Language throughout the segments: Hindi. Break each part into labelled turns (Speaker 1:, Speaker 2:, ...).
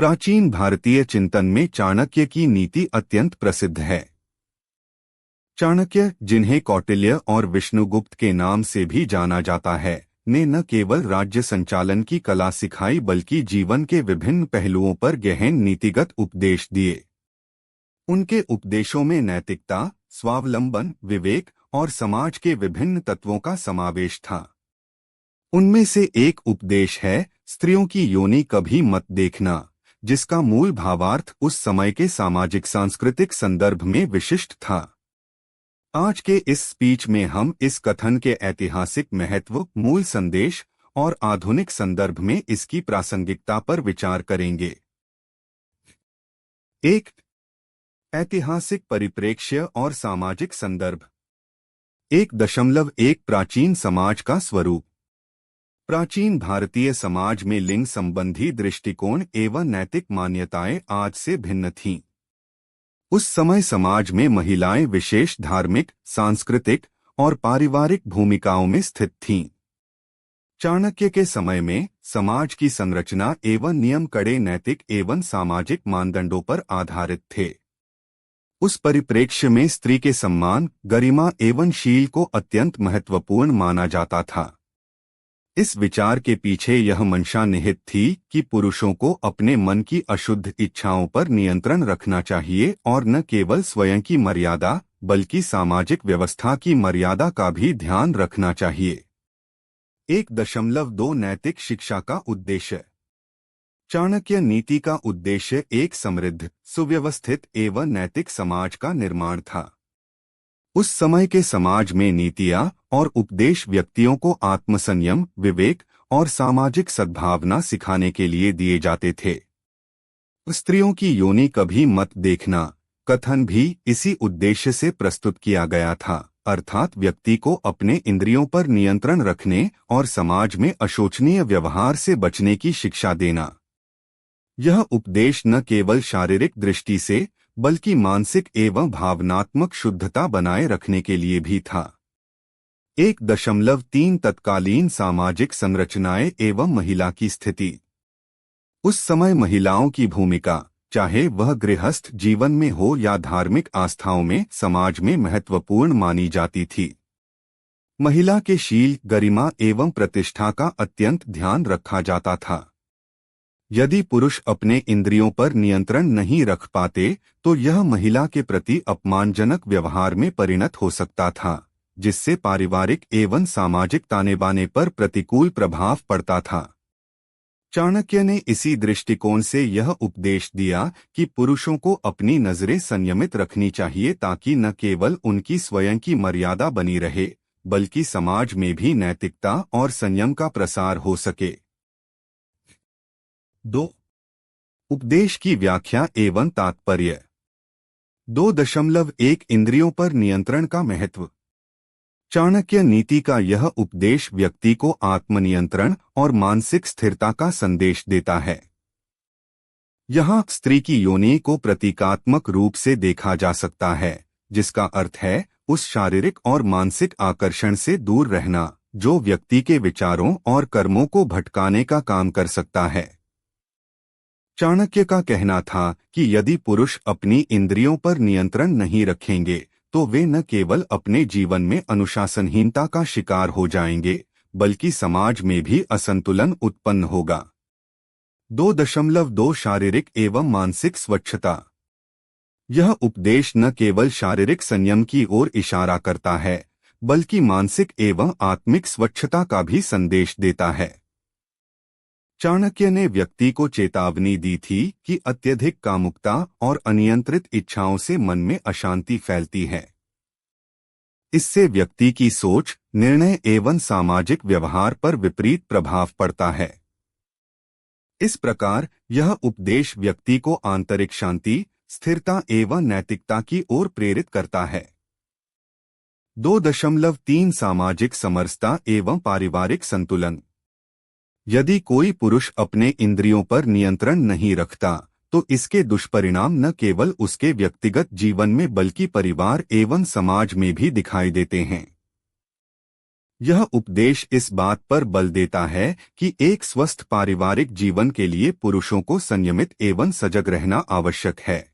Speaker 1: प्राचीन भारतीय चिंतन में चाणक्य की नीति अत्यंत प्रसिद्ध है। चाणक्य, जिन्हें कौटिल्य और विष्णुगुप्त के नाम से भी जाना जाता है, ने न केवल राज्य संचालन की कला सिखाई बल्कि जीवन के विभिन्न पहलुओं पर गहन नीतिगत उपदेश दिए। उनके उपदेशों में नैतिकता, स्वावलंबन, विवेक और समाज के विभिन्न तत्वों का समावेश था। उनमें से एक उपदेश है, स्त्रियों की योनि कभी मत देखना, जिसका मूल भावार्थ उस समय के सामाजिक सांस्कृतिक संदर्भ में विशिष्ट था। आज के इस स्पीच में हम इस कथन के ऐतिहासिक महत्व, मूल संदेश और आधुनिक संदर्भ में इसकी प्रासंगिकता पर विचार करेंगे। 1. ऐतिहासिक परिप्रेक्ष्य और सामाजिक संदर्भ। 1.1 प्राचीन समाज का स्वरूप। प्राचीन भारतीय समाज में लिंग संबंधी दृष्टिकोण एवं नैतिक मान्यताएं आज से भिन्न थीं। उस समय समाज में महिलाएं विशेष धार्मिक, सांस्कृतिक और पारिवारिक भूमिकाओं में स्थित थीं। चाणक्य के समय में समाज की संरचना एवं नियम कड़े नैतिक एवं सामाजिक मानदंडों पर आधारित थे। उस परिप्रेक्ष्य में स्त्री के सम्मान, गरिमा एवं शील को अत्यंत महत्वपूर्ण माना जाता था। इस विचार के पीछे यह मंशा निहित थी कि पुरुषों को अपने मन की अशुद्ध इच्छाओं पर नियंत्रण रखना चाहिए और न केवल स्वयं की मर्यादा बल्कि सामाजिक व्यवस्था की मर्यादा का भी ध्यान रखना चाहिए। 1.2 नैतिक शिक्षा का उद्देश्य। चाणक्य नीति का उद्देश्य एक समृद्ध, सुव्यवस्थित एवं नैतिक समाज का निर्माण था। उस समय के समाज में नीतियां और उपदेश व्यक्तियों को आत्मसंयम, विवेक और सामाजिक सद्भावना सिखाने के लिए दिए जाते थे। स्त्रियों की योनि कभी मत देखना कथन भी इसी उद्देश्य से प्रस्तुत किया गया था, अर्थात व्यक्ति को अपने इंद्रियों पर नियंत्रण रखने और समाज में अशोचनीय व्यवहार से बचने की शिक्षा देना। यह उपदेश न केवल शारीरिक दृष्टि से बल्कि मानसिक एवं भावनात्मक शुद्धता बनाए रखने के लिए भी था। 1.3 तत्कालीन सामाजिक संरचनाएं एवं महिला की स्थिति। उस समय महिलाओं की भूमिका, चाहे वह गृहस्थ जीवन में हो या धार्मिक आस्थाओं में, समाज में महत्वपूर्ण मानी जाती थी। महिला के शील, गरिमा एवं प्रतिष्ठा का अत्यंत ध्यान रखा जाता था। यदि पुरुष अपने इंद्रियों पर नियंत्रण नहीं रख पाते तो यह महिला के प्रति अपमानजनक व्यवहार में परिणत हो सकता था, जिससे पारिवारिक एवं सामाजिक ताने-बाने पर प्रतिकूल प्रभाव पड़ता था। चाणक्य ने इसी दृष्टिकोण से यह उपदेश दिया कि पुरुषों को अपनी नजरें संयमित रखनी चाहिए ताकि न केवल उनकी स्वयं की मर्यादा बनी रहे बल्कि समाज में भी नैतिकता और संयम का प्रसार हो सके। 2. उपदेश की व्याख्या एवं तात्पर्य। 2.1 इंद्रियों पर नियंत्रण का महत्व। चाणक्य नीति का यह उपदेश व्यक्ति को आत्मनियंत्रण और मानसिक स्थिरता का संदेश देता है। यहाँ स्त्री की योनि को प्रतीकात्मक रूप से देखा जा सकता है, जिसका अर्थ है उस शारीरिक और मानसिक आकर्षण से दूर रहना जो व्यक्ति के विचारों और कर्मों को भटकाने का काम कर सकता है। चाणक्य का कहना था कि यदि पुरुष अपनी इंद्रियों पर नियंत्रण नहीं रखेंगे तो वे न केवल अपने जीवन में अनुशासनहीनता का शिकार हो जाएंगे बल्कि समाज में भी असंतुलन उत्पन्न होगा। 2.2 शारीरिक एवं मानसिक स्वच्छता। यह उपदेश न केवल शारीरिक संयम की ओर इशारा करता है बल्कि मानसिक एवं आत्मिक स्वच्छता का भी संदेश देता है। चाणक्य ने व्यक्ति को चेतावनी दी थी कि अत्यधिक कामुकता और अनियंत्रित इच्छाओं से मन में अशांति फैलती है। इससे व्यक्ति की सोच, निर्णय एवं सामाजिक व्यवहार पर विपरीत प्रभाव पड़ता है। इस प्रकार यह उपदेश व्यक्ति को आंतरिक शांति, स्थिरता एवं नैतिकता की ओर प्रेरित करता है। 2.3 सामाजिक समरसता एवं पारिवारिक संतुलन। यदि कोई पुरुष अपने इंद्रियों पर नियंत्रण नहीं रखता तो इसके दुष्परिणाम न केवल उसके व्यक्तिगत जीवन में बल्कि परिवार एवं समाज में भी दिखाई देते हैं। यह उपदेश इस बात पर बल देता है कि एक स्वस्थ पारिवारिक जीवन के लिए पुरुषों को संयमित एवं सजग रहना आवश्यक है।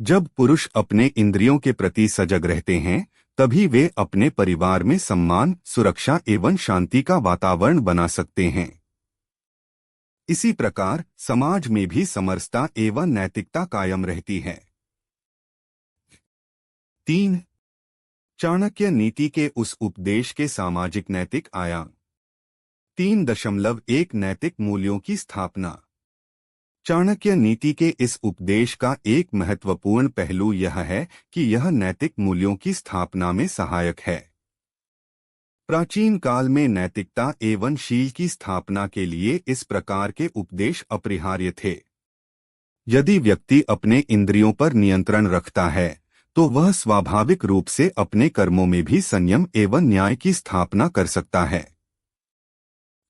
Speaker 1: जब पुरुष अपने इंद्रियों के प्रति सजग रहते हैं, तभी वे अपने परिवार में सम्मान, सुरक्षा एवं शांति का वातावरण बना सकते हैं। इसी प्रकार समाज में भी समरसता एवं नैतिकता कायम रहती है। 3. चाणक्य नीति के उस उपदेश के सामाजिक नैतिक आयाम। 3.1 नैतिक मूल्यों की स्थापना। चाणक्य नीति के इस उपदेश का एक महत्वपूर्ण पहलू यह है कि यह नैतिक मूल्यों की स्थापना में सहायक है। प्राचीन काल में नैतिकता एवं शील की स्थापना के लिए इस प्रकार के उपदेश अपरिहार्य थे। यदि व्यक्ति अपने इंद्रियों पर नियंत्रण रखता है, तो वह स्वाभाविक रूप से अपने कर्मों में भी संयम एवं न्याय की स्थापना कर सकता है।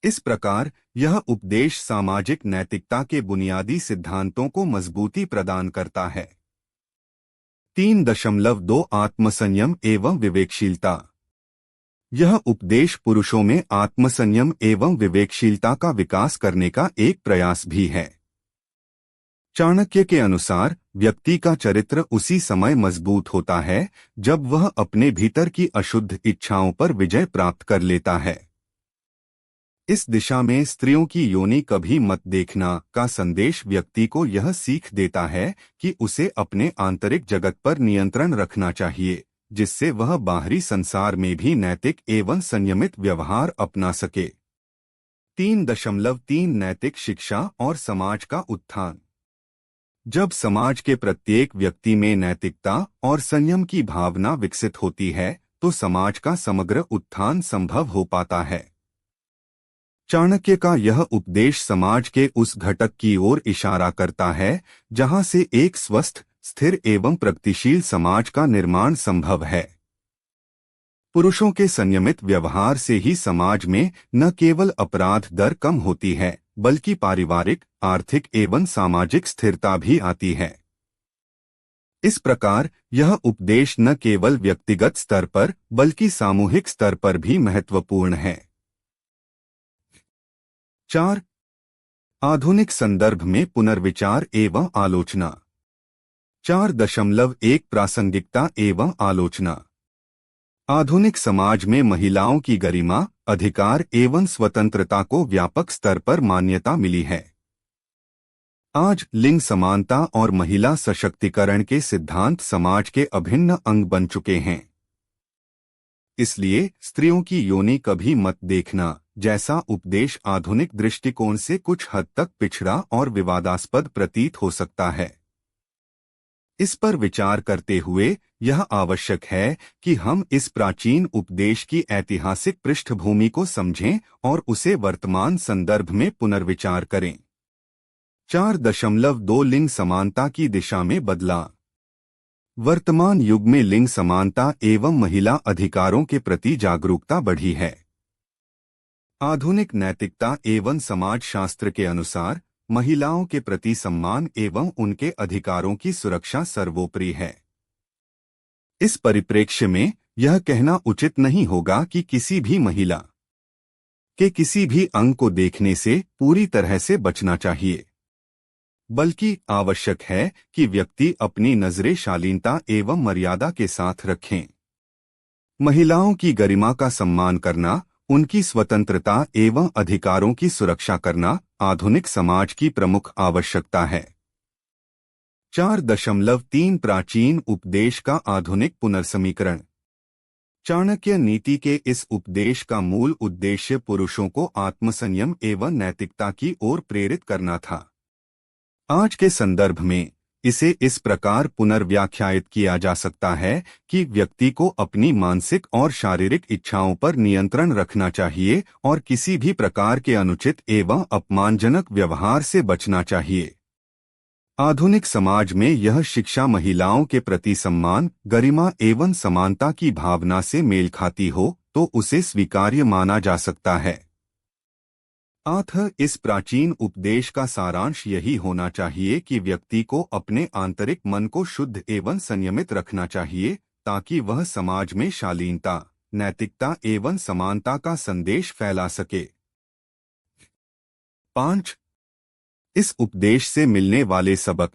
Speaker 1: इस प्रकार यह उपदेश सामाजिक नैतिकता के बुनियादी सिद्धांतों को मजबूती प्रदान करता है। 3.2 आत्मसंयम एवं विवेकशीलता। यह उपदेश पुरुषों में आत्मसंयम एवं विवेकशीलता का विकास करने का एक प्रयास भी है। चाणक्य के अनुसार व्यक्ति का चरित्र उसी समय मजबूत होता है जब वह अपने भीतर की अशुद्ध इच्छाओं पर विजय प्राप्त कर लेता है। इस दिशा में स्त्रियों की योनि कभी मत देखना का संदेश व्यक्ति को यह सीख देता है कि उसे अपने आंतरिक जगत पर नियंत्रण रखना चाहिए, जिससे वह बाहरी संसार में भी नैतिक एवं संयमित व्यवहार अपना सके। 3.3 नैतिक शिक्षा और समाज का उत्थान। जब समाज के प्रत्येक व्यक्ति में नैतिकता और संयम की भावना विकसित होती है, तो समाज का समग्र उत्थान संभव हो पाता है। चाणक्य का यह उपदेश समाज के उस घटक की ओर इशारा करता है जहां से एक स्वस्थ, स्थिर एवं प्रगतिशील समाज का निर्माण संभव है। पुरुषों के संयमित व्यवहार से ही समाज में न केवल अपराध दर कम होती है, बल्कि पारिवारिक, आर्थिक एवं सामाजिक स्थिरता भी आती है। इस प्रकार यह उपदेश न केवल व्यक्तिगत स्तर पर बल्कि सामूहिक स्तर पर भी महत्वपूर्ण है। 4. आधुनिक संदर्भ में पुनर्विचार एवं आलोचना। 4.1 प्रासंगिकता एवं आलोचना। आधुनिक समाज में महिलाओं की गरिमा, अधिकार एवं स्वतंत्रता को व्यापक स्तर पर मान्यता मिली है। आज लिंग समानता और महिला सशक्तिकरण के सिद्धांत समाज के अभिन्न अंग बन चुके हैं। इसलिए स्त्रियों की योनि कभी मत देखना जैसा उपदेश आधुनिक दृष्टिकोण से कुछ हद तक पिछड़ा और विवादास्पद प्रतीत हो सकता है। इस पर विचार करते हुए यह आवश्यक है कि हम इस प्राचीन उपदेश की ऐतिहासिक पृष्ठभूमि को समझें और उसे वर्तमान संदर्भ में पुनर्विचार करें। 4.2 लिंग समानता की दिशा में बदलाव। वर्तमान युग में लिंग समानता एवं महिला अधिकारों के प्रति जागरूकता बढ़ी है। आधुनिक नैतिकता एवं समाज शास्त्र के अनुसार महिलाओं के प्रति सम्मान एवं उनके अधिकारों की सुरक्षा सर्वोपरि है। इस परिप्रेक्ष्य में यह कहना उचित नहीं होगा कि किसी भी महिला के किसी भी अंग को देखने से पूरी तरह से बचना चाहिए, बल्कि आवश्यक है कि व्यक्ति अपनी नजरें शालीनता एवं मर्यादा के साथ रखें। महिलाओं की गरिमा का सम्मान करना, उनकी स्वतंत्रता एवं अधिकारों की सुरक्षा करना आधुनिक समाज की प्रमुख आवश्यकता है। 4.3 प्राचीन उपदेश का आधुनिक पुनर्समीकरण। चाणक्य नीति के इस उपदेश का मूल उद्देश्य पुरुषों को आत्मसंयम एवं नैतिकता की ओर प्रेरित करना था। आज के संदर्भ में इसे इस प्रकार पुनर्व्याख्यायित किया जा सकता है कि व्यक्ति को अपनी मानसिक और शारीरिक इच्छाओं पर नियंत्रण रखना चाहिए और किसी भी प्रकार के अनुचित एवं अपमानजनक व्यवहार से बचना चाहिए। आधुनिक समाज में यह शिक्षा महिलाओं के प्रति सम्मान, गरिमा एवं समानता की भावना से मेल खाती हो तो उसे स्वीकार्य माना जा सकता है। इस प्राचीन उपदेश का सारांश यही होना चाहिए कि व्यक्ति को अपने आंतरिक मन को शुद्ध एवं संयमित रखना चाहिए ताकि वह समाज में शालीनता, नैतिकता एवं समानता का संदेश फैला सके। 5. इस उपदेश से मिलने वाले सबक।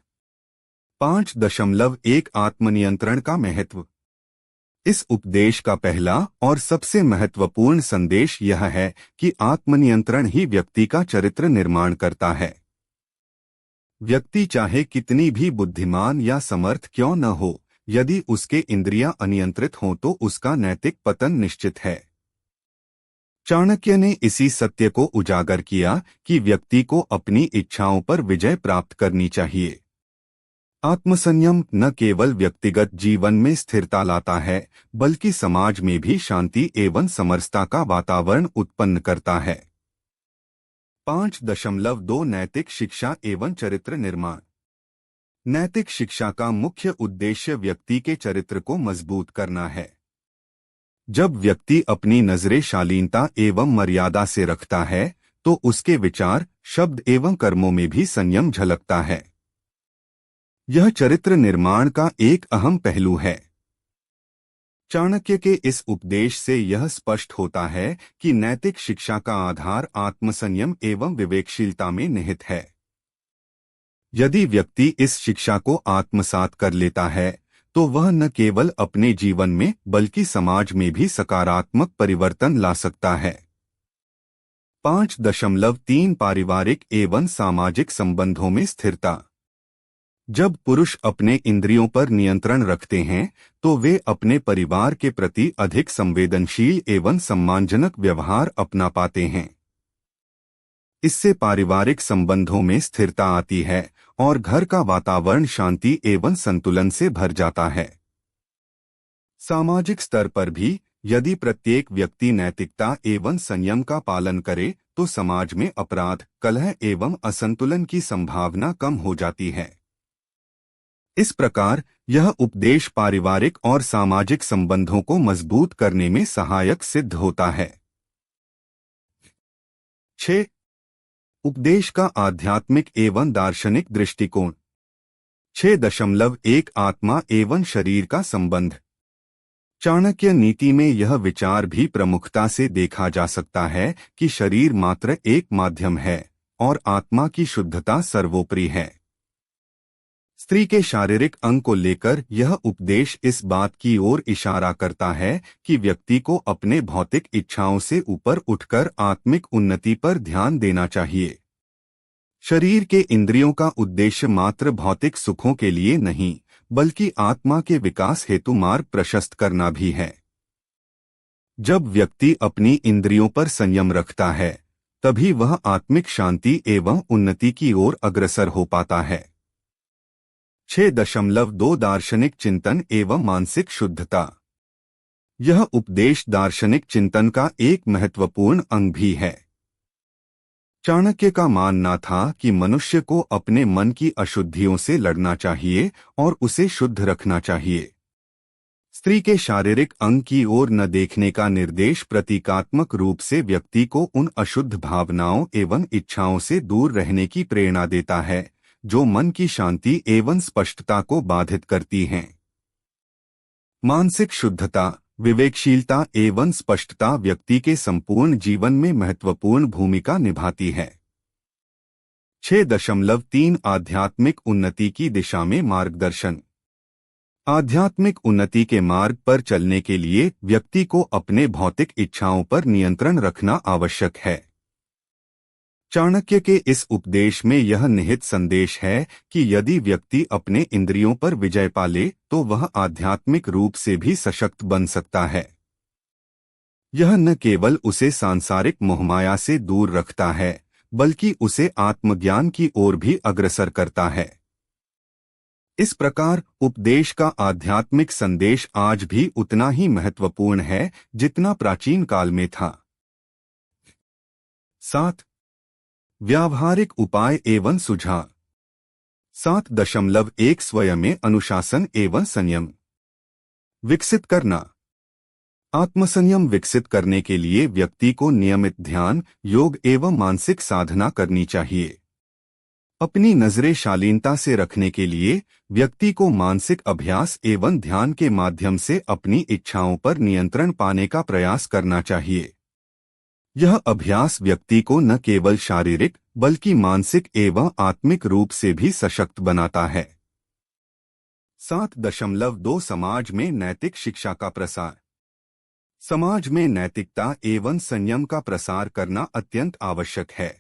Speaker 1: 5.1 आत्मनियंत्रण का महत्व। इस उपदेश का पहला और सबसे महत्वपूर्ण संदेश यह है कि आत्मनियंत्रण ही व्यक्ति का चरित्र निर्माण करता है। व्यक्ति चाहे कितनी भी बुद्धिमान या समर्थ क्यों न हो, यदि उसके इंद्रियां अनियंत्रित हों तो उसका नैतिक पतन निश्चित है। चाणक्य ने इसी सत्य को उजागर किया कि व्यक्ति को अपनी इच्छाओं पर विजय प्राप्त करनी चाहिए। आत्मसंयम न केवल व्यक्तिगत जीवन में स्थिरता लाता है, बल्कि समाज में भी शांति एवं समरसता का वातावरण उत्पन्न करता है। 5.2 नैतिक शिक्षा एवं चरित्र निर्माण। नैतिक शिक्षा का मुख्य उद्देश्य व्यक्ति के चरित्र को मजबूत करना है। जब व्यक्ति अपनी नजरें शालीनता एवं मर्यादा से रखता है, तो उसके विचार, शब्द एवं कर्मों में भी संयम झलकता है। यह चरित्र निर्माण का एक अहम पहलू है। चाणक्य के इस उपदेश से यह स्पष्ट होता है कि नैतिक शिक्षा का आधार आत्मसंयम एवं विवेकशीलता में निहित है। यदि व्यक्ति इस शिक्षा को आत्मसात कर लेता है, तो वह न केवल अपने जीवन में बल्कि समाज में भी सकारात्मक परिवर्तन ला सकता है। 5.3 पारिवारिक एवं सामाजिक संबंधों में स्थिरता। जब पुरुष अपने इंद्रियों पर नियंत्रण रखते हैं, तो वे अपने परिवार के प्रति अधिक संवेदनशील एवं सम्मानजनक व्यवहार अपना पाते हैं। इससे पारिवारिक संबंधों में स्थिरता आती है और घर का वातावरण शांति एवं संतुलन से भर जाता है। सामाजिक स्तर पर भी यदि प्रत्येक व्यक्ति नैतिकता एवं संयम का पालन करे, तो समाज में अपराध, कलह एवं असंतुलन की संभावना कम हो जाती है। इस प्रकार यह उपदेश पारिवारिक और सामाजिक संबंधों को मजबूत करने में सहायक सिद्ध होता है। 6. उपदेश का आध्यात्मिक एवं दार्शनिक दृष्टिकोण। 6.1 आत्मा एवं शरीर का संबंध। चाणक्य नीति में यह विचार भी प्रमुखता से देखा जा सकता है कि शरीर मात्र एक माध्यम है और आत्मा की शुद्धता सर्वोपरि है। स्त्री के शारीरिक अंग को लेकर यह उपदेश इस बात की ओर इशारा करता है कि व्यक्ति को अपने भौतिक इच्छाओं से ऊपर उठकर आत्मिक उन्नति पर ध्यान देना चाहिए। शरीर के इंद्रियों का उद्देश्य मात्र भौतिक सुखों के लिए नहीं, बल्कि आत्मा के विकास हेतु मार्ग प्रशस्त करना भी है। जब व्यक्ति अपनी इंद्रियों पर संयम रखता है, तभी वह आत्मिक शांति एवं उन्नति की ओर अग्रसर हो पाता है। 6.2 दार्शनिक चिंतन एवं मानसिक शुद्धता। यह उपदेश दार्शनिक चिंतन का एक महत्वपूर्ण अंग भी है। चाणक्य का मानना था कि मनुष्य को अपने मन की अशुद्धियों से लड़ना चाहिए और उसे शुद्ध रखना चाहिए। स्त्री के शारीरिक अंग की ओर न देखने का निर्देश प्रतीकात्मक रूप से व्यक्ति को उन अशुद्ध भावनाओं एवं इच्छाओं से दूर रहने की प्रेरणा देता है, जो मन की शांति एवं स्पष्टता को बाधित करती हैं। मानसिक शुद्धता, विवेकशीलता एवं स्पष्टता व्यक्ति के संपूर्ण जीवन में महत्वपूर्ण भूमिका निभाती है। 6.3 आध्यात्मिक उन्नति की दिशा में मार्गदर्शन। आध्यात्मिक उन्नति के मार्ग पर चलने के लिए व्यक्ति को अपने भौतिक इच्छाओं पर नियंत्रण रखना आवश्यक है। चाणक्य के इस उपदेश में यह निहित संदेश है कि यदि व्यक्ति अपने इंद्रियों पर विजय पा ले, तो वह आध्यात्मिक रूप से भी सशक्त बन सकता है। यह न केवल उसे सांसारिक मोहमाया से दूर रखता है, बल्कि उसे आत्मज्ञान की ओर भी अग्रसर करता है। इस प्रकार उपदेश का आध्यात्मिक संदेश आज भी उतना ही महत्वपूर्ण है जितना प्राचीन काल में था। 7. व्यावहारिक उपाय एवं सुझाव। 7.1 स्वयं में अनुशासन एवं संयम विकसित करना। आत्मसंयम विकसित करने के लिए व्यक्ति को नियमित ध्यान, योग एवं मानसिक साधना करनी चाहिए। अपनी नजरें शालीनता से रखने के लिए व्यक्ति को मानसिक अभ्यास एवं ध्यान के माध्यम से अपनी इच्छाओं पर नियंत्रण पाने का प्रयास करना चाहिए। यह अभ्यास व्यक्ति को न केवल शारीरिक बल्कि मानसिक एवं आत्मिक रूप से भी सशक्त बनाता है। 7.2 समाज में नैतिक शिक्षा का प्रसार। समाज में नैतिकता एवं संयम का प्रसार करना अत्यंत आवश्यक है।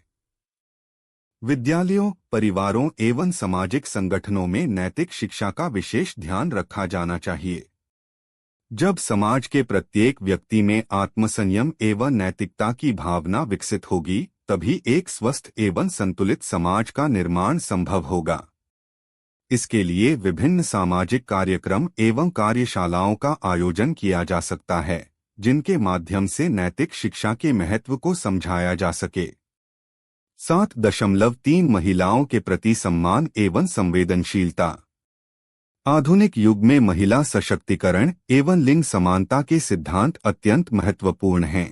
Speaker 1: विद्यालयों, परिवारों एवं सामाजिक संगठनों में नैतिक शिक्षा का विशेष ध्यान रखा जाना चाहिए। जब समाज के प्रत्येक व्यक्ति में आत्मसंयम एवं नैतिकता की भावना विकसित होगी, तभी एक स्वस्थ एवं संतुलित समाज का निर्माण संभव होगा। इसके लिए विभिन्न सामाजिक कार्यक्रम एवं कार्यशालाओं का आयोजन किया जा सकता है, जिनके माध्यम से नैतिक शिक्षा के महत्व को समझाया जा सके। 7.3 महिलाओं के प्रति सम्मान एवं संवेदनशीलता। आधुनिक युग में महिला सशक्तिकरण एवं लिंग समानता के सिद्धांत अत्यंत महत्वपूर्ण हैं।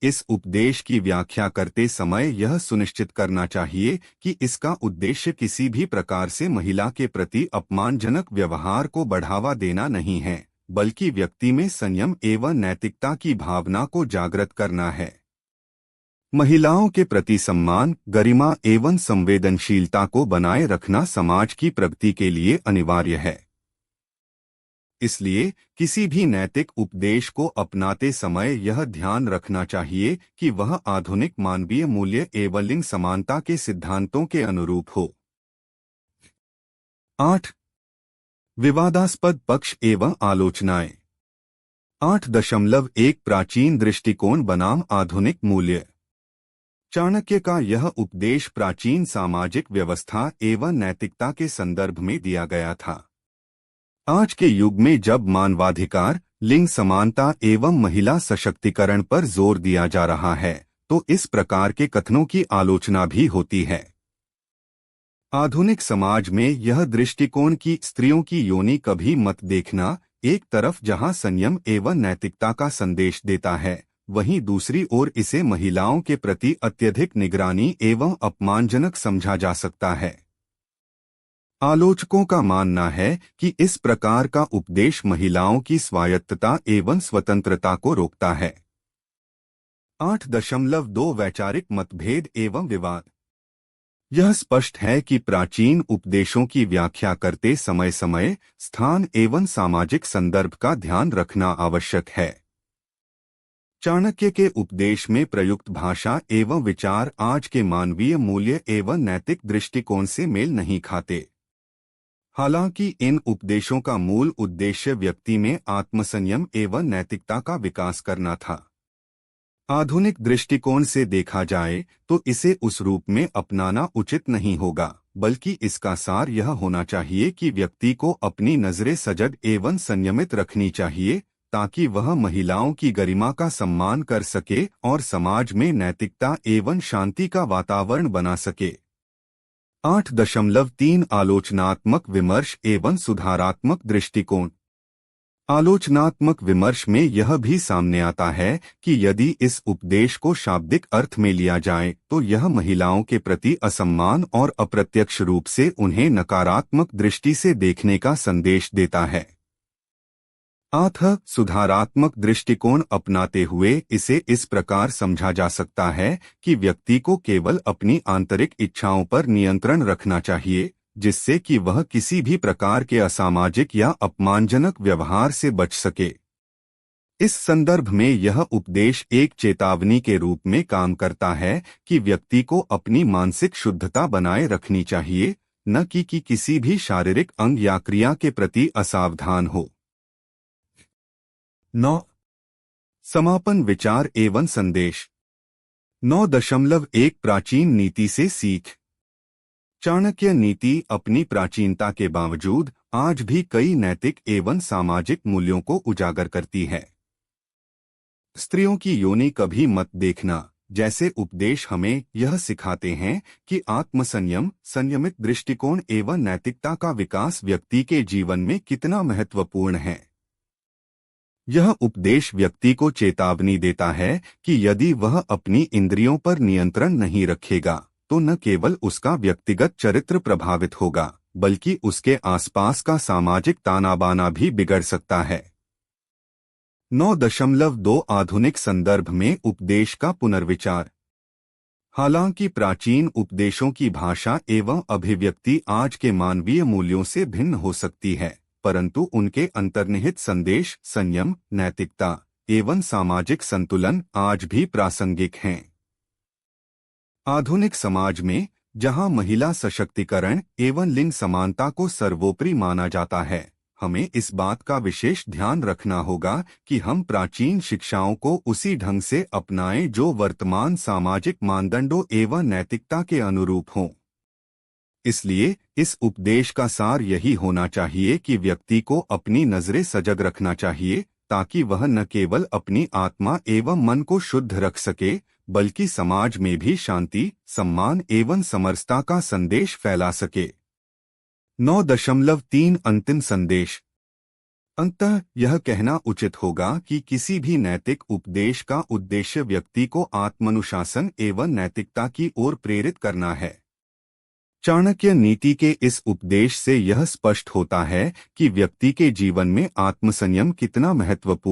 Speaker 1: इस उपदेश की व्याख्या करते समय यह सुनिश्चित करना चाहिए कि इसका उद्देश्य किसी भी प्रकार से महिला के प्रति अपमानजनक व्यवहार को बढ़ावा देना नहीं है, बल्कि व्यक्ति में संयम एवं नैतिकता की भावना को जागृत करना है। महिलाओं के प्रति सम्मान, गरिमा एवं संवेदनशीलता को बनाए रखना समाज की प्रगति के लिए अनिवार्य है। इसलिए किसी भी नैतिक उपदेश को अपनाते समय यह ध्यान रखना चाहिए कि वह आधुनिक मानवीय मूल्य एवं लिंग समानता के सिद्धांतों के अनुरूप हो। 8. विवादास्पद पक्ष एवं आलोचनाएं। 8.1 प्राचीन दृष्टिकोण बनाम आधुनिक मूल्य। चाणक्य का यह उपदेश प्राचीन सामाजिक व्यवस्था एवं नैतिकता के संदर्भ में दिया गया था। आज के युग में जब मानवाधिकार, लिंग समानता एवं महिला सशक्तिकरण पर जोर दिया जा रहा है, तो इस प्रकार के कथनों की आलोचना भी होती है। आधुनिक समाज में यह दृष्टिकोण कि स्त्रियों की योनि कभी मत देखना, एक तरफ जहां संयम एवं नैतिकता का संदेश देता है, वहीं दूसरी ओर इसे महिलाओं के प्रति अत्यधिक निगरानी एवं अपमानजनक समझा जा सकता है। आलोचकों का मानना है कि इस प्रकार का उपदेश महिलाओं की स्वायत्तता एवं स्वतंत्रता को रोकता है। 8.2 वैचारिक मतभेद एवं विवाद। यह स्पष्ट है कि प्राचीन उपदेशों की व्याख्या करते समय समय, स्थान एवं सामाजिक संदर्भ का ध्यान रखना आवश्यक है। चाणक्य के उपदेश में प्रयुक्त भाषा एवं विचार आज के मानवीय मूल्य एवं नैतिक दृष्टिकोण से मेल नहीं खाते। हालांकि इन उपदेशों का मूल उद्देश्य व्यक्ति में आत्मसंयम एवं नैतिकता का विकास करना था। आधुनिक दृष्टिकोण से देखा जाए तो इसे उस रूप में अपनाना उचित नहीं होगा, बल्कि इसका सार यह होना चाहिए कि व्यक्ति को अपनी नजरें सजग एवं संयमित रखनी चाहिए, ताकि वह महिलाओं की गरिमा का सम्मान कर सके और समाज में नैतिकता एवं शांति का वातावरण बना सके। 8.3 आलोचनात्मक विमर्श एवं सुधारात्मक दृष्टिकोण। आलोचनात्मक विमर्श में यह भी सामने आता है कि यदि इस उपदेश को शाब्दिक अर्थ में लिया जाए तो यह महिलाओं के प्रति असम्मान और अप्रत्यक्ष रूप से उन्हें नकारात्मक दृष्टि से देखने का संदेश देता है। सुधारात्मक दृष्टिकोण अपनाते हुए इसे इस प्रकार समझा जा सकता है कि व्यक्ति को केवल अपनी आंतरिक इच्छाओं पर नियंत्रण रखना चाहिए, जिससे कि वह किसी भी प्रकार के असामाजिक या अपमानजनक व्यवहार से बच सके। इस संदर्भ में यह उपदेश एक चेतावनी के रूप में काम करता है कि व्यक्ति को अपनी मानसिक शुद्धता बनाए रखनी चाहिए, न कि किसी भी शारीरिक अंग या क्रिया के प्रति असावधान हो। 9. समापन विचार एवं संदेश। 9.1 प्राचीन नीति से सीख। चाणक्य नीति अपनी प्राचीनता के बावजूद आज भी कई नैतिक एवं सामाजिक मूल्यों को उजागर करती है। स्त्रियों की योनि कभी मत देखना जैसे उपदेश हमें यह सिखाते हैं कि आत्मसंयम, संयमित दृष्टिकोण एवं नैतिकता का विकास व्यक्ति के जीवन में कितना महत्वपूर्ण है। यह उपदेश व्यक्ति को चेतावनी देता है कि यदि वह अपनी इंद्रियों पर नियंत्रण नहीं रखेगा तो न केवल उसका व्यक्तिगत चरित्र प्रभावित होगा, बल्कि उसके आसपास का सामाजिक तानाबाना भी बिगड़ सकता है। 9.2 आधुनिक संदर्भ में उपदेश का पुनर्विचार। हालांकि प्राचीन उपदेशों की भाषा एवं अभिव्यक्ति आज के मानवीय मूल्यों से भिन्न हो सकती है, परंतु उनके अंतर्निहित संदेश, संयम, नैतिकता एवं सामाजिक संतुलन आज भी प्रासंगिक हैं। आधुनिक समाज में, जहां महिला सशक्तिकरण एवं लिंग समानता को सर्वोपरि माना जाता है, हमें इस बात का विशेष ध्यान रखना होगा कि हम प्राचीन शिक्षाओं को उसी ढंग से अपनाएं जो वर्तमान सामाजिक मानदंडों एवं नैतिकता के अनुरूप हों। इसलिए इस उपदेश का सार यही होना चाहिए कि व्यक्ति को अपनी नजरें सजग रखना चाहिए, ताकि वह न केवल अपनी आत्मा एवं मन को शुद्ध रख सके, बल्कि समाज में भी शांति, सम्मान एवं समरसता का संदेश फैला सके। 9.3 अंतिम संदेश। अंततः यह कहना उचित होगा कि किसी भी नैतिक उपदेश का उद्देश्य व्यक्ति को आत्मानुशासन एवं नैतिकता की ओर प्रेरित करना है। चाणक्य नीति के इस उपदेश से यह स्पष्ट होता है कि व्यक्ति के जीवन में आत्मसंयम कितना महत्वपूर्ण